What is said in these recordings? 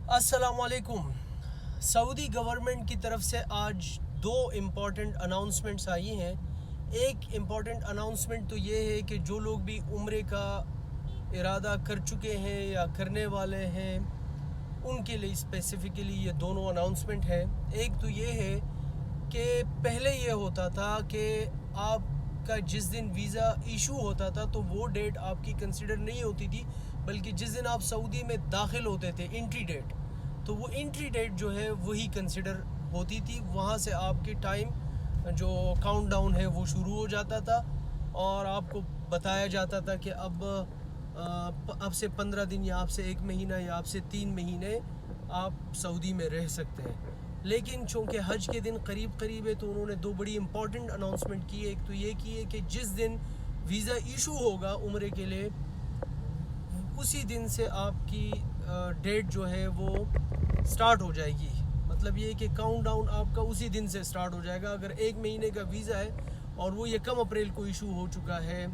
السلام علیکم۔ سعودی گورنمنٹ کی طرف سے آج دو امپورٹنٹ اناؤنسمنٹس آئی ہیں۔ ایک امپورٹنٹ اناؤنسمنٹ تو یہ ہے کہ جو لوگ بھی عمرے کا ارادہ کر چکے ہیں یا کرنے والے ہیں ان کے لیے اسپیسیفکلی یہ دونوں اناؤنسمنٹ ہیں۔ ایک تو یہ ہے کہ پہلے یہ ہوتا تھا کہ آپ کا جس دن ویزا ایشو ہوتا تھا تو وہ ڈیٹ آپ کی کنسیڈر نہیں ہوتی تھی، بلکہ جس دن آپ سعودی میں داخل ہوتے تھے انٹری ڈیٹ، تو وہ انٹری ڈیٹ جو ہے وہی کنسیڈر ہوتی تھی۔ وہاں سے آپ کی ٹائم جو کاؤنٹ ڈاؤن ہے وہ شروع ہو جاتا تھا اور آپ کو بتایا جاتا تھا کہ اب سے 15 دن یا آپ سے 1 مہینہ یا آپ سے 3 مہینے آپ سعودی میں رہ سکتے ہیں۔ لیکن چونکہ حج کے دن قریب قریب ہے تو انہوں نے دو بڑی امپورٹنٹ اناؤنسمنٹ کی ہے۔ ایک تو یہ کی ہے کہ جس دن ویزا ایشو ہوگا عمرے کے لیے اسی دن سے آپ کی ڈیٹ جو ہے وہ سٹارٹ ہو جائے گی۔ مطلب یہ کہ کاؤنٹ ڈاؤن آپ کا اسی دن سے سٹارٹ ہو جائے گا۔ اگر 1 مہینے کا ویزا ہے اور وہ 1 اپریل کو ایشو ہو چکا ہے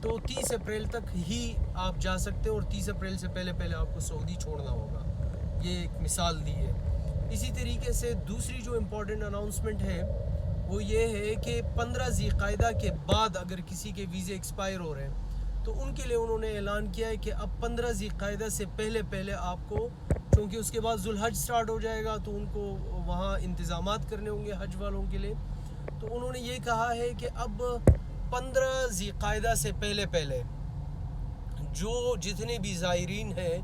تو 30 اپریل تک ہی آپ جا سکتے ہیں اور 30 اپریل سے پہلے آپ کو سعودی چھوڑنا ہوگا۔ یہ ایک مثال دی ہے۔ اسی طریقے سے دوسری جو امپورٹنٹ اناؤنسمنٹ ہے وہ یہ ہے کہ 15 ذی القعدہ کے بعد اگر کسی کے ویزے ایکسپائر ہو رہے ہیں تو ان کے لیے انہوں نے اعلان کیا ہے کہ اب 15 ذی القعدہ سے پہلے آپ کو، چونکہ اس کے بعد ذوالحج سٹارٹ ہو جائے گا تو ان کو وہاں انتظامات کرنے ہوں گے حج والوں کے لیے، تو انہوں نے یہ کہا ہے کہ اب 15 ذی القعدہ سے پہلے جو جتنے بھی زائرین ہیں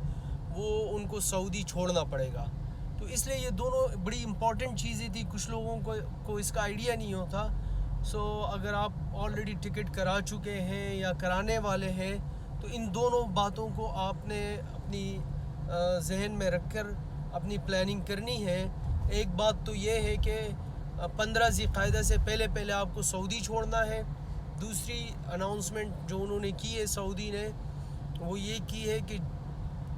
وہ ان کو سعودی چھوڑنا پڑے گا۔ تو اس لیے یہ دونوں بڑی امپورٹنٹ چیزیں تھی۔ کچھ لوگوں کو اس کا آئیڈیا نہیں ہوتا۔ اگر آپ آلریڈی ٹکٹ کرا چکے ہیں یا کرانے والے ہیں تو ان دونوں باتوں کو آپ نے اپنی ذہن میں رکھ کر اپنی پلاننگ کرنی ہے۔ ایک بات تو یہ ہے کہ 15 ذی القعدہ سے پہلے آپ کو سعودی چھوڑنا ہے۔ دوسری اناؤنسمنٹ جو انہوں نے کی ہے سعودی نے وہ یہ کی ہے کہ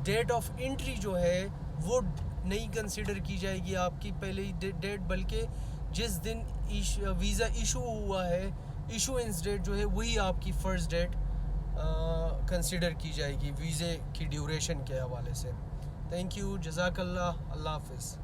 ڈیٹ آف انٹری جو ہے وہ نہیں کنسیڈر کی جائے گی آپ کی پہلی ڈیٹ، بلکہ جس دن ویزا ایشو ہوا ہے ایشوئنس ڈیٹ جو ہے وہی آپ کی فرسٹ ڈیٹ کنسیڈر کی جائے گی ویزے کی ڈیوریشن کے حوالے سے۔ تھینک یو، جزاک اللہ، اللہ حافظ۔